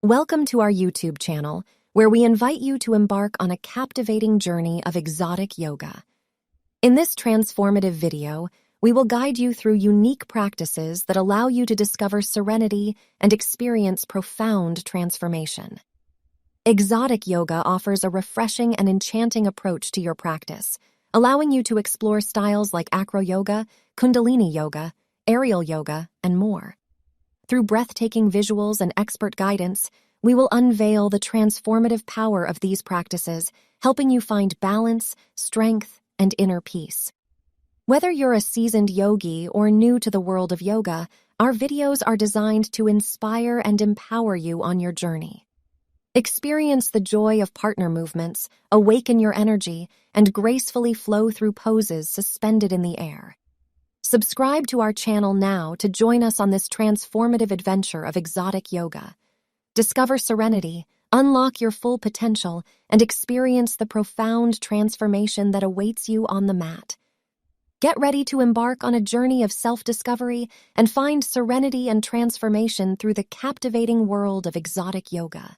Welcome to our YouTube channel, where we invite you to embark on a captivating journey of exotic yoga. In this transformative video, we will guide you through unique practices that allow you to discover serenity and experience profound transformation. Exotic yoga offers a refreshing and enchanting approach to your practice, allowing you to explore styles like AcroYoga, Kundalini Yoga, aerial yoga, and more. Through breathtaking visuals and expert guidance, we will unveil the transformative power of these practices, helping you find balance, strength, and inner peace. Whether you're a seasoned yogi or new to the world of yoga, our videos are designed to inspire and empower you on your journey. Experience the joy of partner movements, awaken your energy, and gracefully flow through poses suspended in the air. Subscribe to our channel now to join us on this transformative adventure of exotic yoga. Discover serenity, unlock your full potential, and experience the profound transformation that awaits you on the mat. Get ready to embark on a journey of self-discovery and find serenity and transformation through the captivating world of exotic yoga.